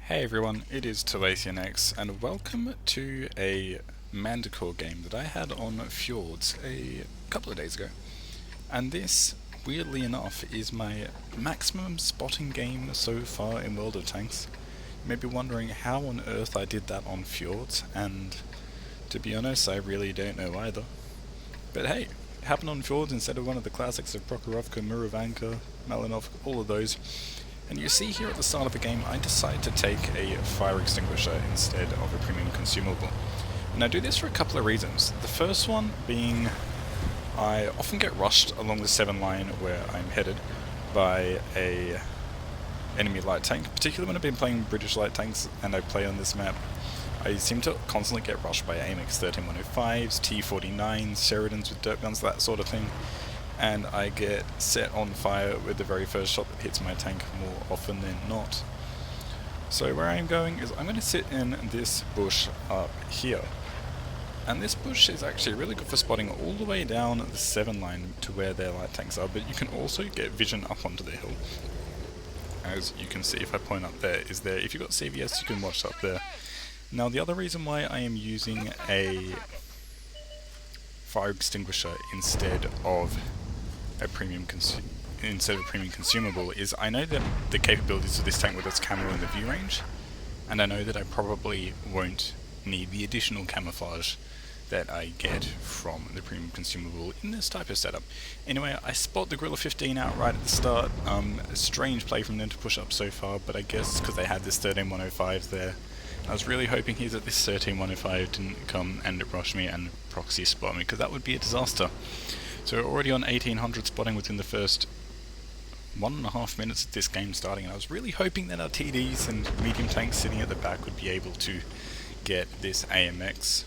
Hey everyone, it is TurwaithionX and welcome to a Manticore game that I had on Fjords a couple of days ago. And this, weirdly enough, is my maximum spotting game so far in World of Tanks. You may be wondering how on earth I did that on Fjords, and to be honest, I really don't know either. But hey, it happened on Fjords instead of one of the classics of Prokhorovka, Malinovka, all of those. And you see here at the start of the game, I decide to take a fire extinguisher instead of a premium consumable. And I do this for a couple of reasons. The first one being, I often get rushed along the 7 line where I'm headed by a enemy light tank, particularly when I've been playing British light tanks and I play on this map. I seem to constantly get rushed by AMX 13105s, T49s, Sheridans with dirt guns, that sort of thing. And I get set on fire with the very first shot that hits my tank more often than not. So where I'm going is I'm going to sit in this bush up here. And this bush is actually really good for spotting all the way down the 7 line to where their light tanks are, but you can also get vision up onto the hill. As you can see if I point up there, is there, if you've got CVS you can watch up there. Now the other reason why I am using a fire extinguisher instead of a premium consumable is I know that the capabilities of this tank with its camo in the view range, and I know that I probably won't need the additional camouflage that I get from the premium consumable in this type of setup. Anyway, I spot the Gorilla 15 out right at the start. A strange play from them to push up so far, but I guess because they had this 13105 there. I was really hoping here that this 13105 didn't come and rush me and proxy spot me, because that would be a disaster. So we're already on 1800 spotting within the first 1.5 minutes of this game starting, and I was really hoping that our TDs and medium tanks sitting at the back would be able to get this AMX,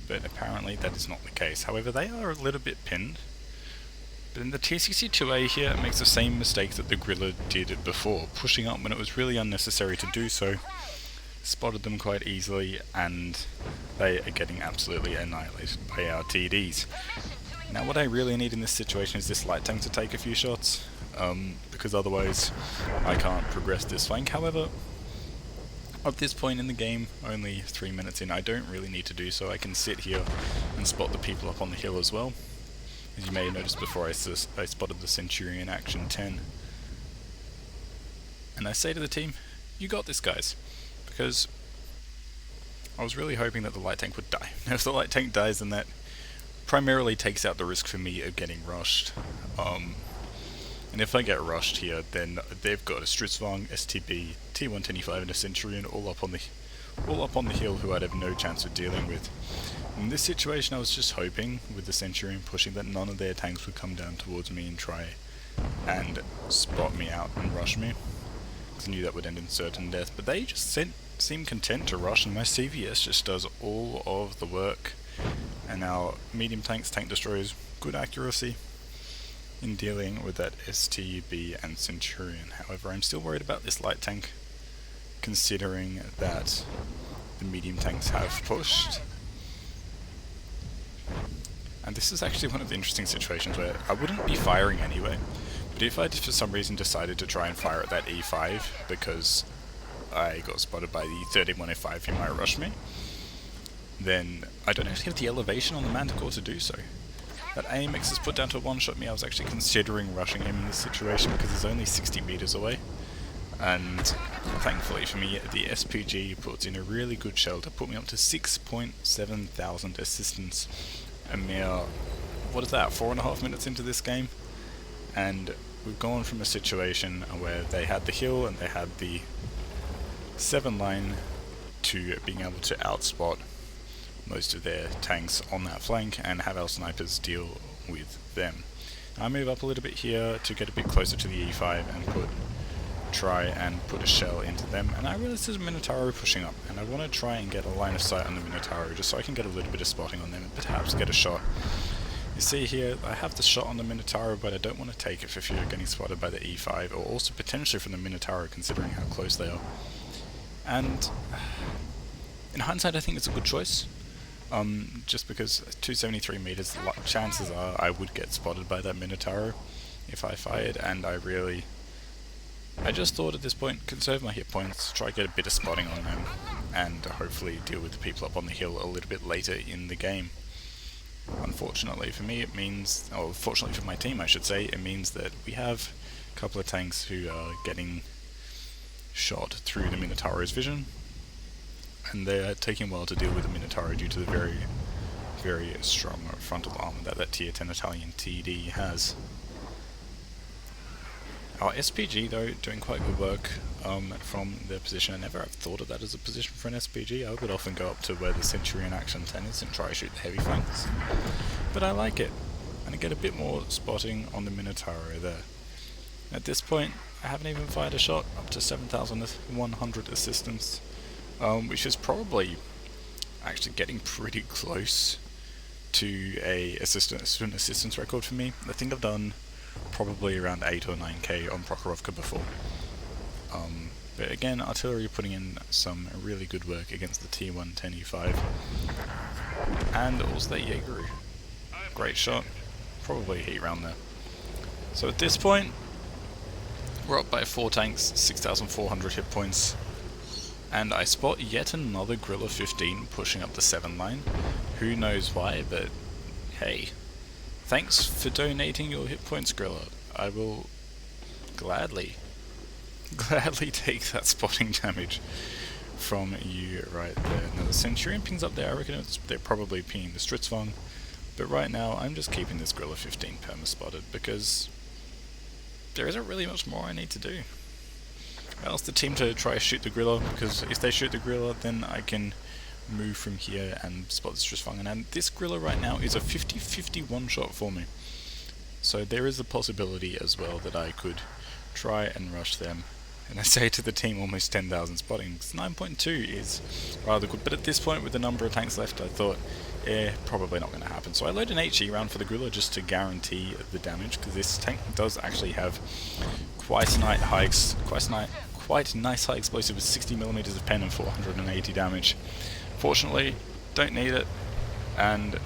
but apparently that is not the case. However, they are a little bit pinned, but then the T62A here makes the same mistake that the Gorilla did before, pushing up when it was really unnecessary to do so. Spotted them quite easily, and they are getting absolutely annihilated by our TDs. Now what I really need in this situation is this light tank to take a few shots, because otherwise I can't progress this flank. However, at this point in the game, only 3 minutes in, I don't really need to do so. I can sit here and spot the people up on the hill as well. As you may have noticed before, I spotted the Centurion Action 10. And I say to the team, you got this guys, because I was really hoping that the light tank would die. Now if the light tank dies, then that primarily takes out the risk for me of getting rushed. And if I get rushed here, then they've got a Stritzwang, STB, T125 and a Centurion all up on the hill who I'd have no chance of dealing with. In this situation I was just hoping, with the Centurion pushing, that none of their tanks would come down towards me and try and spot me out and rush me, because I knew that would end in certain death. But they just seem content to rush, and my CVS just does all of the work. And our medium tanks, tank destroyers, good accuracy in dealing with that STB and Centurion. However, I'm still worried about this light tank, considering that the medium tanks have pushed. And this is actually one of the interesting situations where I wouldn't be firing anyway, but if I for some reason decided to try and fire at that E5 because I got spotted by the 13105 who might rush me, then I don't actually have the elevation on the Manticore to do so. That AMX is put down to one-shot me. I was actually considering rushing him in this situation because he's only 60 meters away. And thankfully for me, the SPG puts in a really good shell to put me up to 6.7 thousand assistance a mere, what is that, 4.5 minutes into this game? And we've gone from a situation where they had the hill and they had the 7 line to being able to outspot most of their tanks on that flank and have our snipers deal with them. I move up a little bit here to get a bit closer to the E5 and try and put a shell into them, and I realize there's a Minotauro pushing up, and I want to try and get a line of sight on the Minotauro just so I can get a little bit of spotting on them and perhaps get a shot. You see here, I have the shot on the Minotauro, but I don't want to take it for fear of getting spotted by the E5, or also potentially from the Minotauro considering how close they are. And in hindsight I think it's a good choice. Just because 273 meters, chances are I would get spotted by that Minotauro if I fired, and I really I just thought at this point, conserve my hit points, try to get a bit of spotting on them, and hopefully deal with the people up on the hill a little bit later in the game. Unfortunately for me it means, or fortunately for my team I should say, it means that we have a couple of tanks who are getting shot through the Minotauro's vision, and they're taking a while to deal with the Minotauro due to the very, very strong frontal armor that tier 10 Italian TD has. Our SPG though, doing quite good work from their position. I never have thought of that as a position for an SPG. I would often go up to where the Centurion Action 10 is and try to shoot the heavy flanks. But I like it, and I get a bit more spotting on the Minotauro there. At this point, I haven't even fired a shot, up to 7,100 assistance, which is probably actually getting pretty close to an assistance record for me. I think I've done probably around 8 or 9k on Prokhorovka before. But again, artillery putting in some really good work against the T1 10E5. And also the Jaeger. Great shot. Probably a heat round there. So at this point, we're up by 4 tanks, 6,400 hit points. And I spot yet another Grilla 15 pushing up the 7 line. Who knows why, but hey. Thanks for donating your hit points, Grilla. I will gladly take that spotting damage from you right there. Now the Centurion pings up there, I reckon they're probably pinging the Stritzvong, but right now I'm just keeping this Grilla 15 perma-spotted because there isn't really much more I need to do. I asked the team to try to shoot the Grilla, because if they shoot the Grilla then I can move from here and spot the Stritzvong, and this Grilla right now is a 50-50 one-shot for me. So there is a possibility as well that I could try and rush them. And I say to the team almost 10,000 spotting, 9.2 is rather good, but at this point with the number of tanks left I thought, probably not going to happen. So I load an HE round for the Grilla just to guarantee the damage, because this tank does actually have quite nice high explosive with 60mm of pen and 480 damage. Fortunately, don't need it, and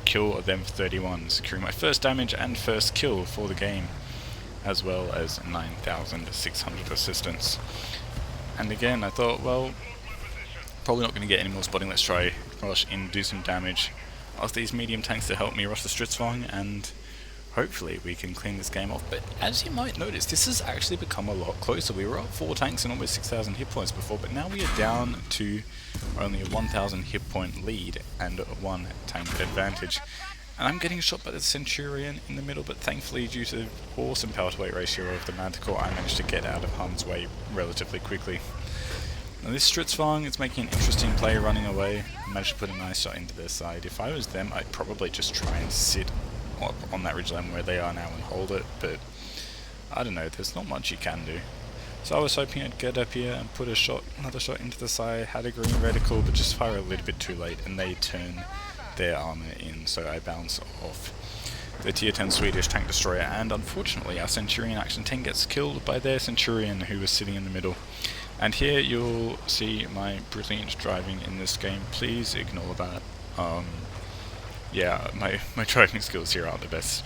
kill them for 31, securing my first damage and first kill for the game, as well as 9,600 assistance. And again, I thought, well, probably not going to get any more spotting, let's try rush in, do some damage, ask these medium tanks to help me rush the Stritzvong, and hopefully we can clean this game off. But as you might notice, this has actually become a lot closer. We were up 4 tanks and almost 6,000 hit points before, but now we are down to only a 1,000 hit point lead and 1 tank advantage. And I'm getting shot by the Centurion in the middle, but thankfully due to the awesome power to weight ratio of the Manticore, I managed to get out of harm's way relatively quickly. Now this Stritzvong is making an interesting play running away. I managed to put a nice shot into their side. If I was them, I'd probably just try and sit up on that ridgeline where they are now and hold it, but I don't know, there's not much you can do. So I was hoping I'd get up here and put another shot into the side, had a green reticle, but just fire a little bit too late and they turn their armor in, so I bounce off the tier 10 Swedish tank destroyer, and unfortunately our Centurion Action 10 gets killed by their Centurion who was sitting in the middle. And here you'll see my brilliant driving in this game. Please ignore that. Yeah, my driving skills here aren't the best.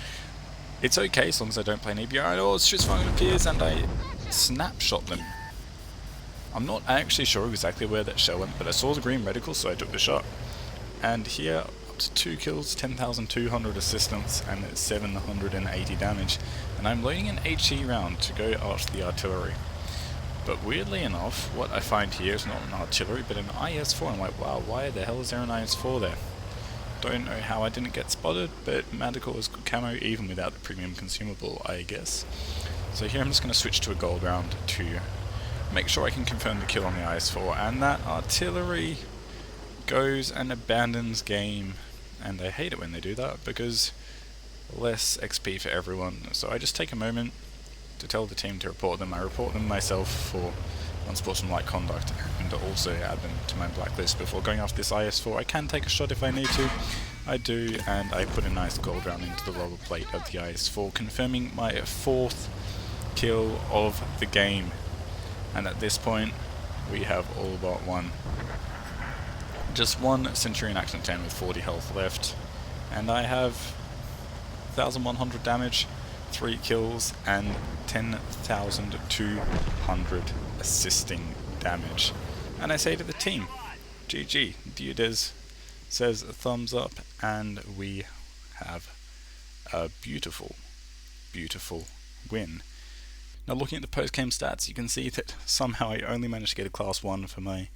It's okay as long as I don't play an EBR. Oh, Stritzvong appears and I snapshot them. I'm not actually sure exactly where that shell went, but I saw the green reticle, so I took the shot. And here, up to 2 kills, 10,200 assistance, and 780 damage. And I'm loading an HE round to go after the artillery. But weirdly enough, what I find here is not an artillery, but an IS-4. I'm like, wow, why the hell is there an IS-4 there? Don't know how I didn't get spotted, but Manticore is good camo even without the premium consumable, I guess. So here I'm just going to switch to a gold round to make sure I can confirm the kill on the IS-4, and that artillery goes and abandons game, and I hate it when they do that because less XP for everyone. So I just take a moment to tell the team to report them. I report them myself for unsportsmanlike conduct and also add them to my blacklist before going after this IS-4. I can take a shot if I need to. I do, and I put a nice gold round into the rubber plate of the IS-4, confirming my 4th kill of the game. And at this point, we have all but one. Just one Centurion Action 10 with 40 health left, and I have 1,100 damage, 3 kills, and 10,200 assisting damage. And I say to the team, GG, Diudes says thumbs up, and we have a beautiful, beautiful win. Now looking at the post-game stats, you can see that somehow I only managed to get a class 1 for my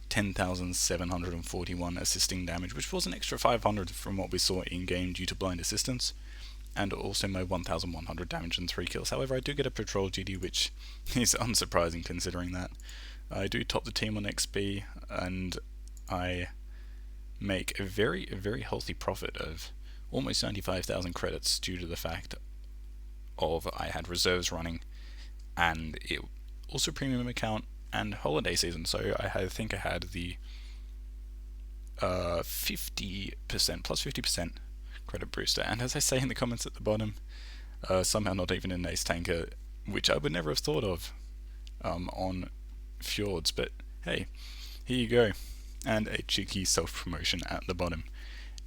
10,741 assisting damage, which was an extra 500 from what we saw in-game due to blind assistance, and also my 1,100 damage and 3 kills. However, I do get a patrol GD, which is unsurprising considering that. I do top the team on XP, and I make a very, very healthy profit of almost 95,000 credits due to the fact of I had reserves running, and it also premium account and holiday season, so I think I had the 50% plus 50% credit booster. And as I say in the comments at the bottom, somehow not even an ace tanker, which I would never have thought of on Fjords, but hey, here you go, and a cheeky self-promotion at the bottom.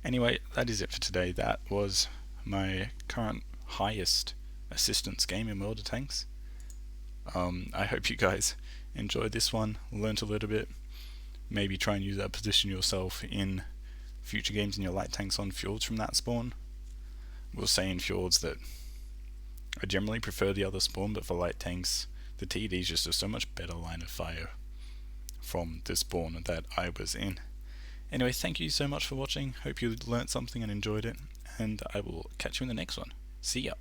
Anyway, that is it for today. That was my current highest assistance game in World of Tanks. I hope you guys enjoyed this one, learnt a little bit, maybe try and use that position yourself in future games in your light tanks on Fjords from that spawn. We'll say in Fjords that I generally prefer the other spawn, but for light tanks, the TD is just a so much better line of fire from the spawn that I was in. Anyway, thank you so much for watching, hope you learnt something and enjoyed it, and I will catch you in the next one. See ya!